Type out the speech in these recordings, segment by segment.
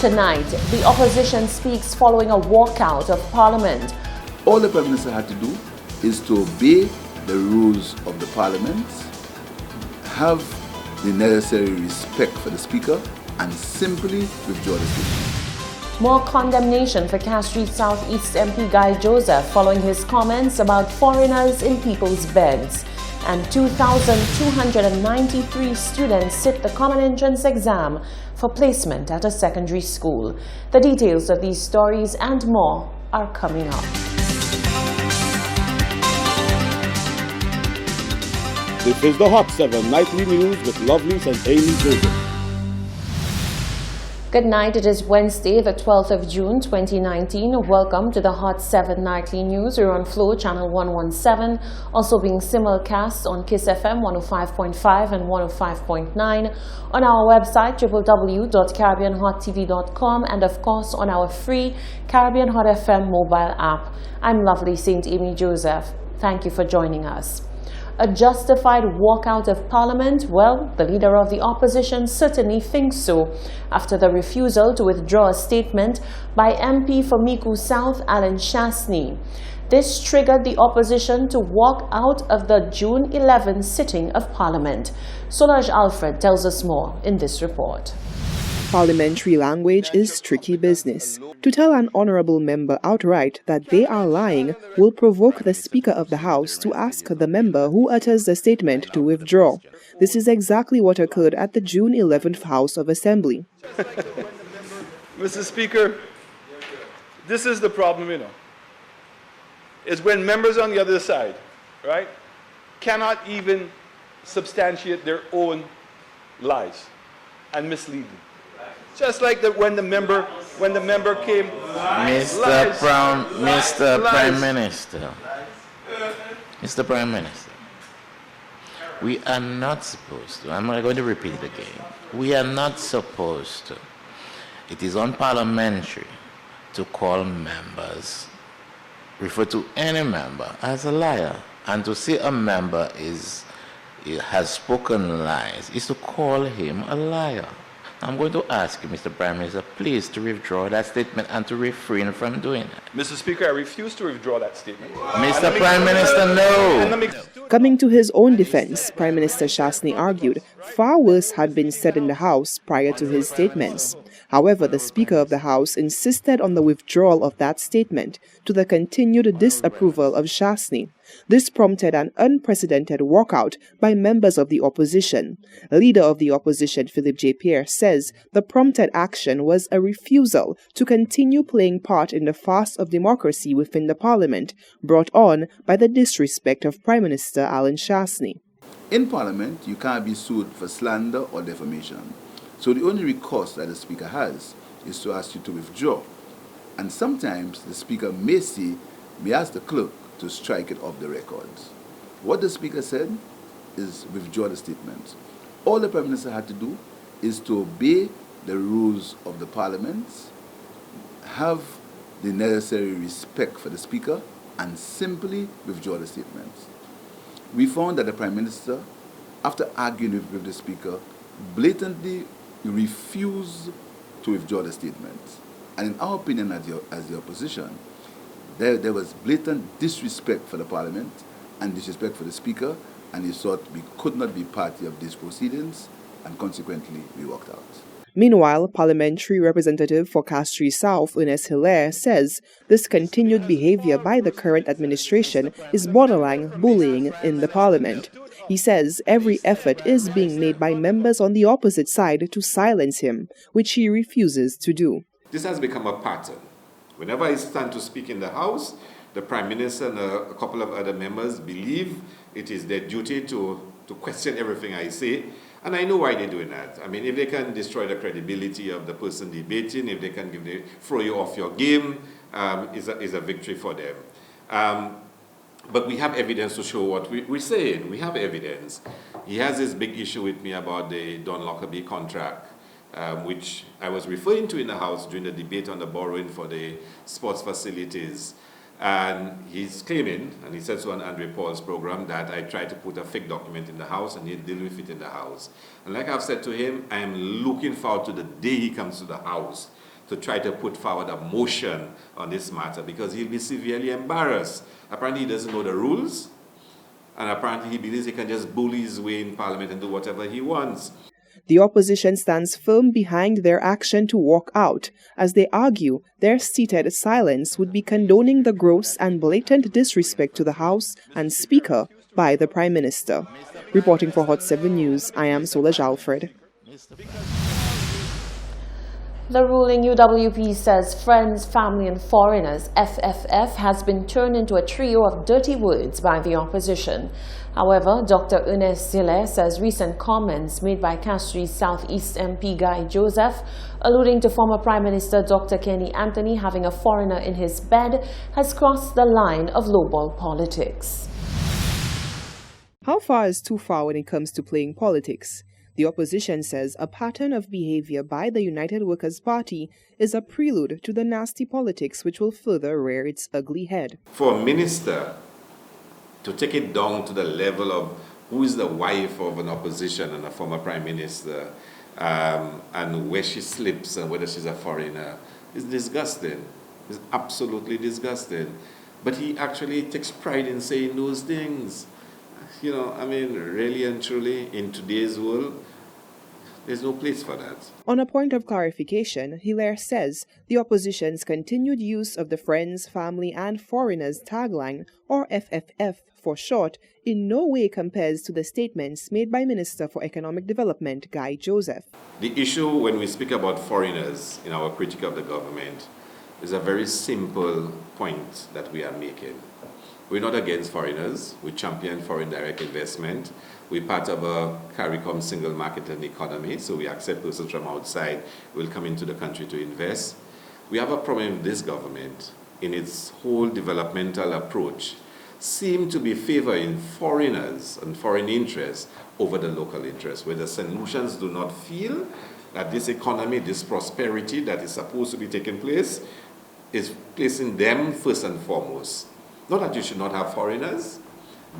Tonight, the opposition speaks following a walkout of Parliament. All the Prime Minister had to do is to obey the rules of the Parliament, have the necessary respect for the Speaker, and simply withdraw the statement. More condemnation for Castries South East MP Guy Joseph following his comments about foreigners in people's beds. And 2,293 students sit the common entrance exam for placement at a secondary school. The details of these stories and more are coming up. This is the Hot 7 Nightly News with Lovely St. Amy Joseph. Good night. It is Wednesday, the 12th of June, 2019. Welcome to the Hot 7 Nightly News. We're on Flow Channel 117, also being simulcast on Kiss FM 105.5 and 105.9, on our website www.caribbeanhottv.com, and of course on our free Caribbean Hot FM mobile app. I'm Lovely St. Amy Joseph. Thank you for joining us. A justified walkout of Parliament? Well, the leader of the opposition certainly thinks so, after the refusal to withdraw a statement by MP for Micoud South, Alan Chasney. This triggered the opposition to walk out of the June 11 sitting of Parliament. Solange Alfred tells us more in this report. Parliamentary language is tricky business. To tell an honourable member outright that they are lying will provoke the Speaker of the House to ask the member who utters the statement to withdraw. This is exactly what occurred at the June 11th House of Assembly. Mr. Speaker, this is the problem, is when members on the other side, right, cannot even substantiate their own lies and mislead them. Just like that when the member came. Mr. Prime Minister. Mr. Prime Minister. We are not supposed to, I'm going to repeat it again. We are not supposed to. It is unparliamentary to call members, refer to any member as a liar, and to say a member has spoken lies is to call him a liar. I'm going to ask you, Mr. Prime Minister, please to withdraw that statement and to refrain from doing it. Mr. Speaker, I refuse to withdraw that statement. Mr. Prime Minister, no. Coming to his own defense, Prime Minister Chasney argued far worse had been said in the House prior to his statements. However, the Speaker of the House insisted on the withdrawal of that statement to the continued disapproval of Chasney. This prompted an unprecedented walkout by members of the opposition. Leader of the opposition, Philip J. Pierre, says the prompted action was a refusal to continue playing part in the farce of democracy within the Parliament, brought on by the disrespect of Prime Minister Alan Chasney. In Parliament, you can't be sued for slander or defamation. So the only recourse that the Speaker has is to ask you to withdraw. And sometimes the Speaker may ask the clerk to strike it off the records. What the Speaker said is withdraw the statement. All the Prime Minister had to do is to obey the rules of the Parliament, have the necessary respect for the Speaker, and simply withdraw the statement. We found that the Prime Minister, after arguing with the Speaker, blatantly refused to withdraw the statement. And in our opinion as the opposition, there was blatant disrespect for the Parliament and disrespect for the Speaker, and he thought we could not be party of these proceedings, and consequently we walked out. Meanwhile, Parliamentary Representative for Castries South, Ines Hilaire, says this continued behavior by the current administration is borderline bullying in the Parliament. He says every effort is being made by members on the opposite side to silence him, which he refuses to do. This has become a pattern. Whenever I stand to speak in the House, the Prime Minister and a couple of other members believe it is their duty to question everything I say. And I know why they're doing that. I mean, if they can destroy the credibility of the person debating, if they can throw you off your game, is a victory for them. But we have evidence to show what we're saying. We have evidence. He has this big issue with me about the Don Lockerbie contract, which I was referring to in the House during the debate on the borrowing for the sports facilities. And he's claiming, and he said so on Andre Paul's program, that I tried to put a fake document in the house and he'll deal with it in the house. And like I've said to him, I am looking forward to the day he comes to the house to try to put forward a motion on this matter, because he'll be severely embarrassed. Apparently he doesn't know the rules, and apparently he believes he can just bully his way in Parliament and do whatever he wants. The opposition stands firm behind their action to walk out, as they argue their seated silence would be condoning the gross and blatant disrespect to the House and Speaker by the Prime Minister. Reporting for Hot 7 News, I am Solange Alfred. The ruling UWP says Friends, Family and Foreigners, FFF, has been turned into a trio of dirty words by the opposition. However, Dr. Ernest Zille says recent comments made by Castries Southeast MP Guy Joseph, alluding to former Prime Minister Dr. Kenny Anthony having a foreigner in his bed, has crossed the line of lowball politics. How far is too far when it comes to playing politics? The opposition says a pattern of behavior by the United Workers' Party is a prelude to the nasty politics which will further rear its ugly head. For a minister to take it down to the level of who is the wife of an opposition and a former prime minister, and where she sleeps and whether she's a foreigner, is disgusting. It's absolutely disgusting. But he actually takes pride in saying those things. You know, I mean, really and truly, in today's world, there's no place for that. On a point of clarification, Hilaire says the opposition's continued use of the Friends, Family and Foreigners tagline, or FFF for short, in no way compares to the statements made by Minister for Economic Development Guy Joseph. The issue when we speak about foreigners in our critique of the government is a very simple point that we are making. We're not against foreigners. We champion foreign direct investment. We're part of a CARICOM single market and economy, so we accept persons from outside who will come into the country to invest. We have a problem with this government in its whole developmental approach, seem to be favoring foreigners and foreign interests over the local interests, where the St. Lucians do not feel that this economy, this prosperity that is supposed to be taking place is placing them first and foremost. Not that you should not have foreigners,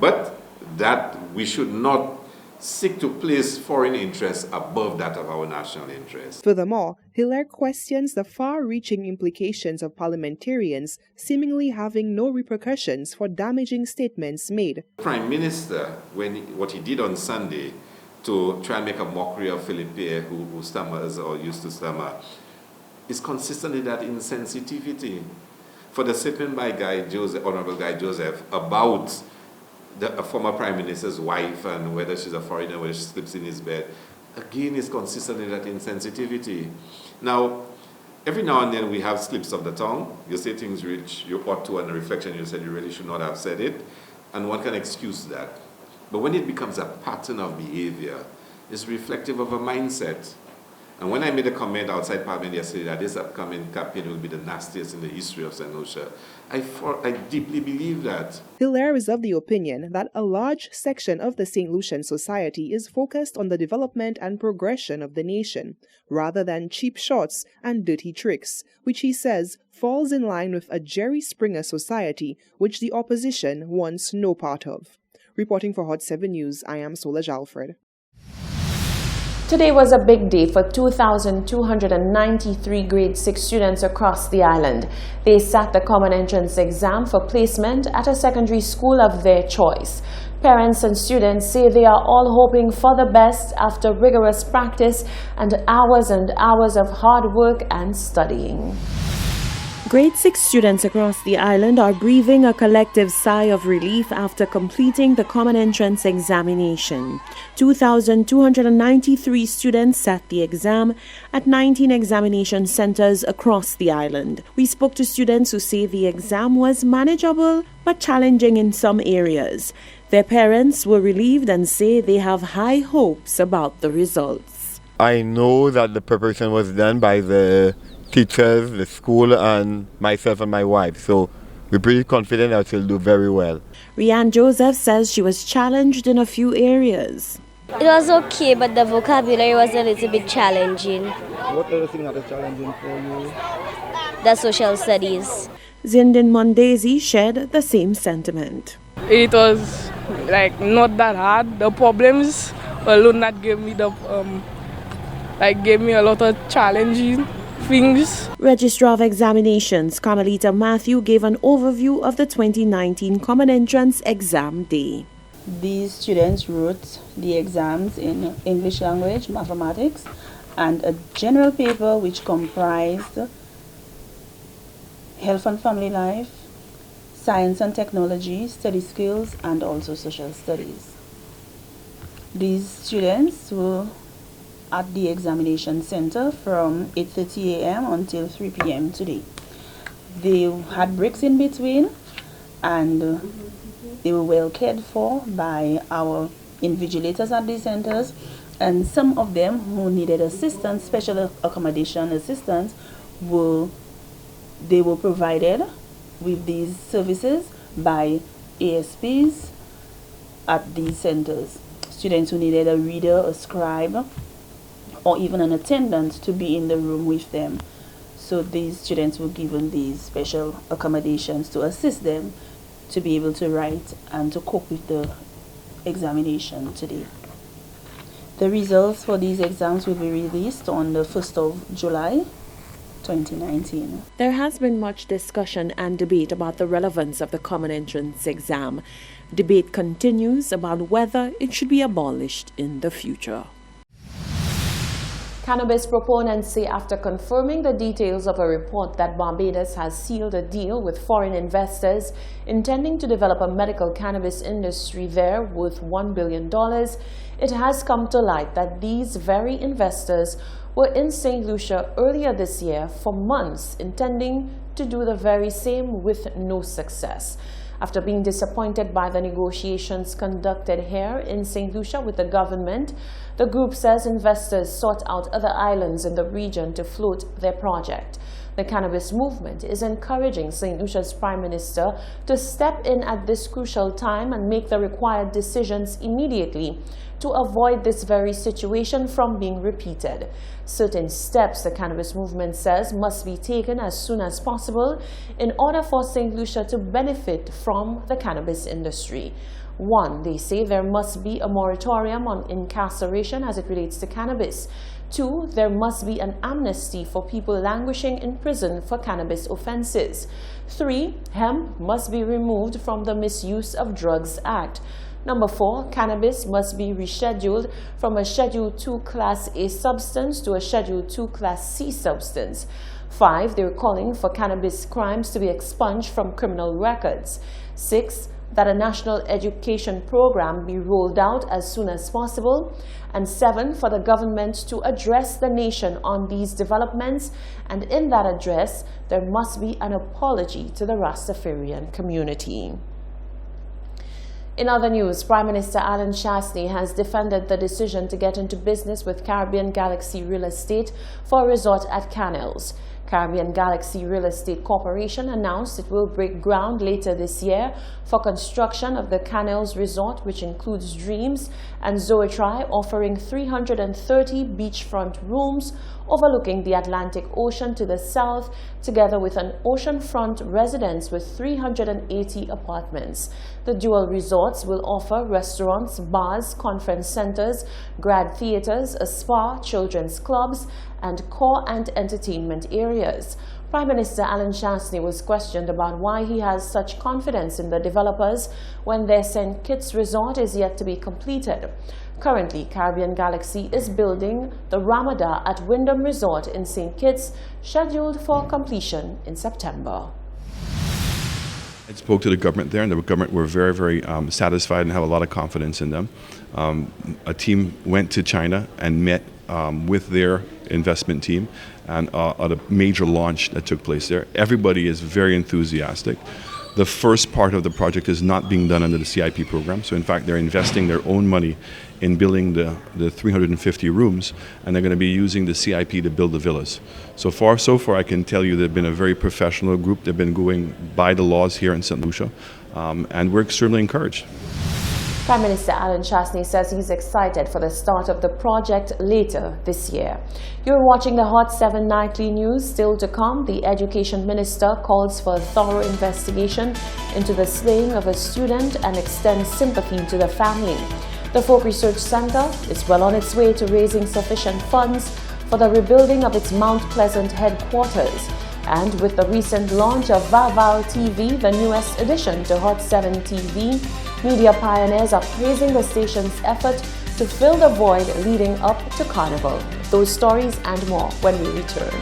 but that we should not seek to place foreign interests above that of our national interests. Furthermore, Hilaire questions the far-reaching implications of parliamentarians seemingly having no repercussions for damaging statements made. Prime Minister, what he did on Sunday to try and make a mockery of Philippe, who stammers or used to stammer, is consistent with that insensitivity. For the statement by Honorable Guy Joseph about a former Prime Minister's wife and whether she's a foreigner, whether she sleeps in his bed, again is consistent with that insensitivity. Now, every now and then we have slips of the tongue. You say things which you ought to, and a reflection you said you really should not have said it, and one can excuse that. But when it becomes a pattern of behavior, it's reflective of a mindset. And when I made a comment outside Parliament yesterday that this upcoming campaign will be the nastiest in the history of St. Lucia, I deeply believe that. Hilaire is of the opinion that a large section of the St. Lucian society is focused on the development and progression of the nation, rather than cheap shots and dirty tricks, which he says falls in line with a Jerry Springer society which the opposition wants no part of. Reporting for Hot 7 News, I am Solange Alfred. Today was a big day for 2,293 grade 6 students across the island. They sat the common entrance exam for placement at a secondary school of their choice. Parents and students say they are all hoping for the best after rigorous practice and hours of hard work and studying. Grade 6 students across the island are breathing a collective sigh of relief after completing the common entrance examination. 2,293 students sat the exam at 19 examination centers across the island. We spoke to students who say the exam was manageable but challenging in some areas. Their parents were relieved and say they have high hopes about the results. I know that the preparation was done by the teachers, the school, and myself and my wife. So we're pretty confident that she'll do very well. Rianne Joseph says she was challenged in a few areas. It was okay, but the vocabulary was a little bit challenging. What other thing that is challenging for you? The social studies. Zindin Mondesi shared the same sentiment. It was like not that hard. The problems alone that gave me gave me a lot of challenging things. Registrar of Examinations Carmelita Matthew gave an overview of the 2019 Common Entrance Exam Day. These students wrote the exams in English language, mathematics, and a general paper which comprised health and family life, science and technology, study skills, and also social studies. These students were at the examination center from 8:30 a.m. until 3 p.m. today. They had breaks in between, and they were well cared for by our invigilators at these centers, and some of them who needed assistance, special accommodation assistance, were provided with these services by ASPs at these centers. Students who needed a reader, a scribe, or even an attendant to be in the room with them. So these students were given these special accommodations to assist them to be able to write and to cope with the examination today. The results for these exams will be released on the 1st of July 2019. There has been much discussion and debate about the relevance of the Common Entrance exam. Debate continues about whether it should be abolished in the future. Cannabis proponents say after confirming the details of a report that Barbados has sealed a deal with foreign investors intending to develop a medical cannabis industry there worth $1 billion, it has come to light that these very investors were in St. Lucia earlier this year for months, intending to do the very same with no success. After being disappointed by the negotiations conducted here in St. Lucia with the government, the group says investors sought out other islands in the region to float their project. The cannabis movement is encouraging St. Lucia's Prime Minister to step in at this crucial time and make the required decisions immediately to avoid this very situation from being repeated. Certain steps, the cannabis movement says, must be taken as soon as possible in order for St. Lucia to benefit from the cannabis industry. One, they say there must be a moratorium on incarceration as it relates to cannabis. Two, there must be an amnesty for people languishing in prison for cannabis offenses. Three, hemp must be removed from the Misuse of Drugs Act. Number 4, cannabis must be rescheduled from a Schedule 2 Class A substance to a Schedule 2 Class C substance. 5, they're calling for cannabis crimes to be expunged from criminal records. 6, that a national education program be rolled out as soon as possible. And 7, for the government to address the nation on these developments. And in that address, there must be an apology to the Rastafarian community. In other news, Prime Minister Alan Shastney has defended the decision to get into business with Caribbean Galaxy Real Estate for a resort at Canals. Caribbean Galaxy Real Estate Corporation announced it will break ground later this year for construction of the Canals Resort, which includes Dreams and Zoetry, offering 330 beachfront rooms overlooking the Atlantic Ocean to the south, together with an oceanfront residence with 380 apartments. The dual resorts will offer restaurants, bars, conference centers, grad theaters, a spa, children's clubs, and core and entertainment areas. Prime Minister Alan Shastney was questioned about why he has such confidence in the developers when their St. Kitts resort is yet to be completed. Currently, Caribbean Galaxy is building the Ramada at Wyndham Resort in St. Kitts, scheduled for completion in September. I spoke to the government there, and the government were very, very satisfied and have a lot of confidence in them. A team went to China and met with their investment team and at a major launch that took place there. Everybody is very enthusiastic. The first part of the project is not being done under the CIP program, so in fact they're investing their own money in building the 350 rooms, and they're going to be using the CIP to build the villas. So far I can tell you they've been a very professional group. They've been going by the laws here in St. Lucia, and we're extremely encouraged. Prime Minister Alan Chasney says he's excited for the start of the project later this year. You're watching the Hot 7 Nightly News. Still to come, the Education Minister calls for a thorough investigation into the slaying of a student and extends sympathy to the family. The Folk Research Center is well on its way to raising sufficient funds for the rebuilding of its Mount Pleasant headquarters. And with the recent launch of Vaval TV, the newest addition to Hot 7 TV, media pioneers are praising the station's effort to fill the void leading up to Carnival. Those stories and more when we return.